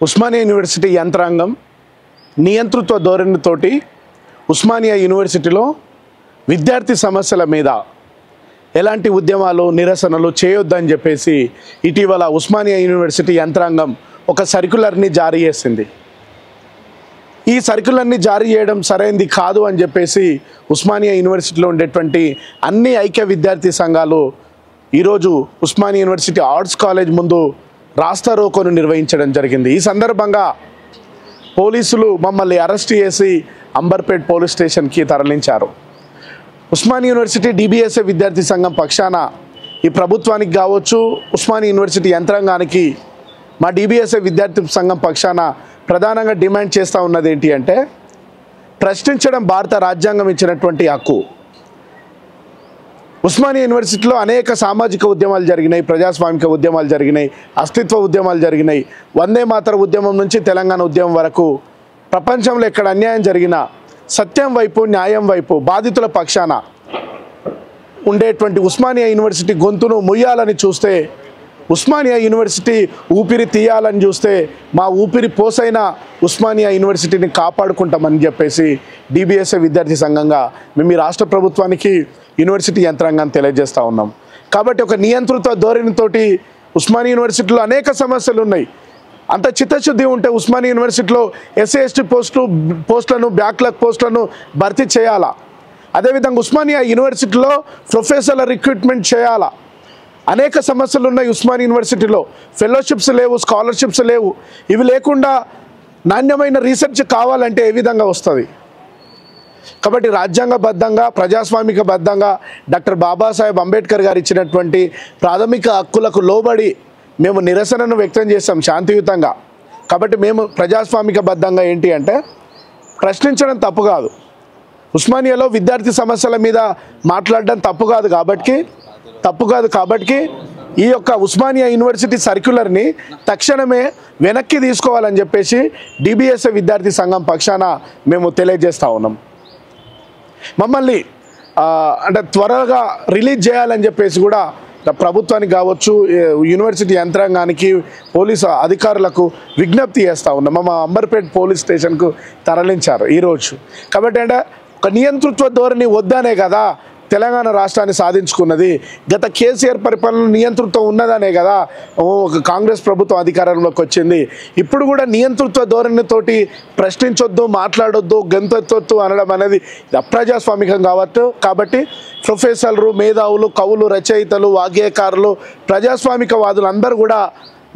Osmania university యంత్రాంగం నియంతృత్వ ధోరణితోటి ఉస్మానియా యూనివర్సిటీలో విద్యార్థి సమస్యల మీద ఎలాంటి ఉద్యమాలు నిరసనలు చేయొద్దని చెప్పేసి ఇటీవల ఉస్మానియా యూనివర్సిటీ యంత్రాంగం ఒక సర్క్యులర్ని జారీ చేసింది. ఈ సర్క్యులర్ని జారీ చేయడం సరైనది కాదు అని చెప్పేసి ఉస్మానియా యూనివర్సిటీలో ఉండేటువంటి అన్ని ఐక్య విద్యార్థి సంఘాలు ఈరోజు ఉస్మానియా యూనివర్సిటీ ఆర్ట్స్ కాలేజ్ ముందు రాస్తా రోకోను నిర్వహించడం జరిగింది. ఈ సందర్భంగా పోలీసులు మమ్మల్ని అరెస్ట్ చేసి అంబర్పేట్ పోలీస్ స్టేషన్కి తరలించారు. ఉస్మానియా యూనివర్సిటీ డిబిఎస్ఏ విద్యార్థి సంఘం పక్షాన ఈ ప్రభుత్వానికి కావచ్చు, ఉస్మానియా యూనివర్సిటీ యంత్రాంగానికి మా డిబిఎస్ఏ విద్యార్థి సంఘం పక్షాన ప్రధానంగా డిమాండ్ చేస్తూ ఉన్నది ఏంటి అంటే, ప్రశ్నించడం భారత రాజ్యాంగం ఇచ్చినటువంటి హక్కు. ఉస్మానియా యూనివర్సిటీలో అనేక సామాజిక ఉద్యమాలు జరిగినాయి, ప్రజాస్వామిక ఉద్యమాలు జరిగినాయి, అస్తిత్వ ఉద్యమాలు జరిగినాయి. వందే మాతర ఉద్యమం నుంచి తెలంగాణ ఉద్యమం వరకు ప్రపంచంలో ఎక్కడ అన్యాయం జరిగినా సత్యం వైపు, న్యాయం వైపు, బాధితుల పక్షాన ఉండేటువంటి ఉస్మానియా యూనివర్సిటీ గొంతును ముయ్యాలని చూస్తే, ఉస్మానియా యూనివర్సిటీ ఊపిరి తీయాలని చూస్తే మా ఊపిరి పోసైన ఉస్మానియా యూనివర్సిటీని కాపాడుకుంటామని చెప్పేసి డిబిఎస్ఏ విద్యార్థి సంఘంగా మేము ఈ రాష్ట్ర ప్రభుత్వానికి, యూనివర్సిటీ యంత్రాంగాన్ని తెలియజేస్తూ ఉన్నాం. కాబట్టి ఒక నియంతృత్వ ధోరణితోటి ఉస్మానియా యూనివర్సిటీలో అనేక సమస్యలు ఉన్నాయి. అంత చిత్తశుద్ధి ఉంటే ఉస్మానియా యూనివర్సిటీలో ఎస్సీ ఎస్టీ పోస్టులను, బ్యాక్లాగ్ పోస్టులను భర్తీ చేయాలా. అదేవిధంగా ఉస్మానియా యూనివర్సిటీలో ప్రొఫెసర్ల రిక్రూట్మెంట్ చేయాలా. అనేక సమస్యలు ఉన్నాయి ఉస్మానియా యూనివర్సిటీలో. ఫెలోషిప్స్ లేవు, స్కాలర్షిప్స్ లేవు. ఇవి లేకుండా నాణ్యమైన రీసెర్చ్ కావాలంటే ఏ విధంగా వస్తుంది? కాబట్టి రాజ్యాంగబద్ధంగా, ప్రజాస్వామికబద్ధంగా డాక్టర్ బాబాసాహెబ్ అంబేద్కర్ గారు ఇచ్చినటువంటి ప్రాథమిక హక్కులకు లోబడి మేము నిరసనను వ్యక్తం చేస్తాం శాంతియుతంగా. కాబట్టి మేము ప్రజాస్వామికబద్ధంగా ఏంటి అంటే, ప్రశ్నించడం తప్పు కాదు, ఉస్మానియాలో విద్యార్థి సమస్యల మీద మాట్లాడడం తప్పు కాదు. కాబట్టి ఈ యొక్క ఉస్మానియా యూనివర్సిటీ సర్క్యులర్ని తక్షణమే వెనక్కి తీసుకోవాలని చెప్పేసి డిబిఎస్ఏ విద్యార్థి సంఘం పక్షాన మేము తెలియజేస్తూ ఉన్నాం. మమ్మల్ని అంటే త్వరగా రిలీజ్ చేయాలని చెప్పేసి కూడా ప్రభుత్వానికి కావచ్చు, యూనివర్సిటీ యంత్రాంగానికి, పోలీసు అధికారులకు విజ్ఞప్తి చేస్తూ ఉన్నాం. మా అంబర్పేట్ పోలీస్ స్టేషన్కు తరలించారు ఈరోజు. కాబట్టి అంటే ఒక నియంతృత్వ ధోరణి వద్దనే కదా తెలంగాణ రాష్ట్రాన్ని సాధించుకున్నది. గత కేసీఆర్ పరిపాలన నియంతృత్వం ఉన్నదనే కదా ఒక కాంగ్రెస్ ప్రభుత్వం అధికారంలోకి వచ్చింది. ఇప్పుడు కూడా నియంతృత్వ ధోరణితోటి ప్రశ్నించొద్దు, మాట్లాడొద్దు, గంతెత్తొద్దు అనడం అనేది అప్రజాస్వామికం కాబట్టి ప్రొఫెసర్లు, మేధావులు, కవులు, రచయితలు, వాగ్గేయకారులు, ప్రజాస్వామికవాదులు అందరూ కూడా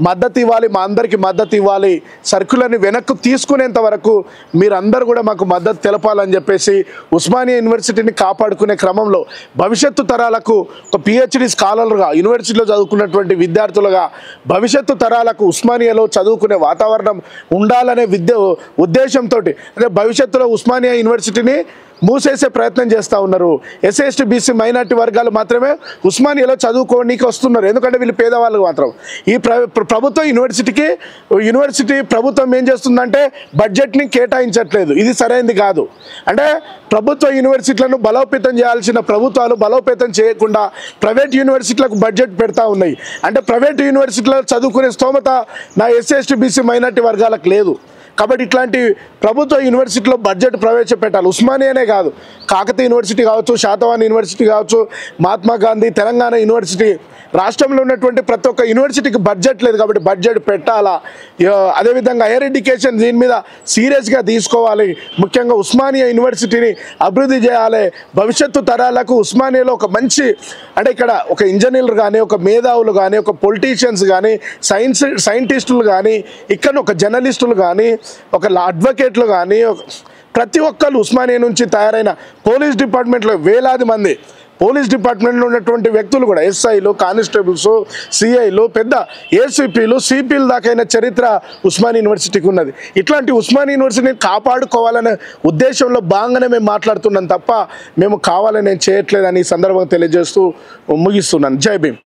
మద్దతు ఇవ్వాలి, మా అందరికీ మద్దతు ఇవ్వాలి. సర్క్యులర్ని వెనక్కు తీసుకునేంత వరకు మీరందరూ కూడా మాకు మద్దతు తెలపాలని చెప్పేసి ఉస్మానియా యూనివర్సిటీని కాపాడుకునే క్రమంలో భవిష్యత్తు తరాలకు ఒక పిహెచ్డి స్కాలర్గా, యూనివర్సిటీలో చదువుకున్నటువంటి విద్యార్థులుగా భవిష్యత్తు తరాలకు ఉస్మానియాలో చదువుకునే వాతావరణం ఉండాలనే ఉద్దేశంతో అంటే భవిష్యత్తులో ఉస్మానియా యూనివర్సిటీని మూసేసే ప్రయత్నం చేస్తూ ఉన్నారు. ఎస్సీ ఎస్టీ బీసీ మైనార్టీ వర్గాలు మాత్రమే ఉస్మానియాలో చదువుకోవడానికి వస్తున్నారు. ఎందుకంటే వీళ్ళు పేదవాళ్ళకు మాత్రం. ఈ ప్రభుత్వం యూనివర్సిటీ ప్రభుత్వం ఏం చేస్తుందంటే బడ్జెట్ని కేటాయించట్లేదు. ఇది సరైనది కాదు. అంటే ప్రభుత్వ యూనివర్సిటీలను బలోపేతం చేయాల్సిన ప్రభుత్వాలు బలోపేతం చేయకుండా ప్రైవేట్ యూనివర్సిటీలకు బడ్జెట్ పెడతా ఉన్నాయి. అంటే ప్రైవేట్ యూనివర్సిటీలో చదువుకునే స్తోమత నా ఎస్సీ ఎస్టీ బీసీ మైనార్టీ వర్గాలకు లేదు. కాబట్టి ఇట్లాంటి ప్రభుత్వ యూనివర్సిటీలో బడ్జెట్ ప్రవేశపెట్టాలి. ఉస్మానియానే కాదు, కాకతీయ యూనివర్సిటీ కావచ్చు, శాతవాహన యూనివర్సిటీ కావచ్చు, మహాత్మా గాంధీ, తెలంగాణ యూనివర్సిటీ, రాష్ట్రంలో ఉన్నటువంటి ప్రతి ఒక్క యూనివర్సిటీకి బడ్జెట్ లేదు. కాబట్టి బడ్జెట్ పెట్టాలా. అదేవిధంగా హైయర్ ఎడ్యుకేషన్ దీని మీద సీరియస్గా తీసుకోవాలి. ముఖ్యంగా ఉస్మానియా యూనివర్సిటీని అభివృద్ధి చేయాలి. భవిష్యత్తు తరాలకు ఉస్మానియాలో ఒక మంచి అంటే ఇక్కడ ఒక ఇంజనీర్లు కానీ, ఒక మేధావులు కానీ, ఒక పొలిటీషియన్స్ కానీ, సైంటిస్టులు కానీ, ఇక్కడ ఒక జర్నలిస్టులు కానీ, ఒక అడ్వకేట్లు కానీ, ప్రతి ఒక్కరు ఉస్మానియా నుంచి తయారైన పోలీస్ డిపార్ట్మెంట్లో వేలాది మంది పోలీస్ డిపార్ట్మెంట్లో ఉన్నటువంటి వ్యక్తులు కూడా ఎస్ఐలు, కానిస్టేబుల్స్, సిఐలు, పెద్ద ఏసీపీలు, సిపిలు దాకైన చరిత్ర ఉస్మానియా యూనివర్సిటీకి ఉన్నది. ఇట్లాంటి ఉస్మానియా యూనివర్సిటీని కాపాడుకోవాలనే ఉద్దేశంలో భాగంగానే మేము మాట్లాడుతున్నాం తప్ప మేము కావాలని నేను చేయట్లేదని ఈ సందర్భంగా తెలియజేస్తూ ముగిస్తున్నాను. జై భీమ్.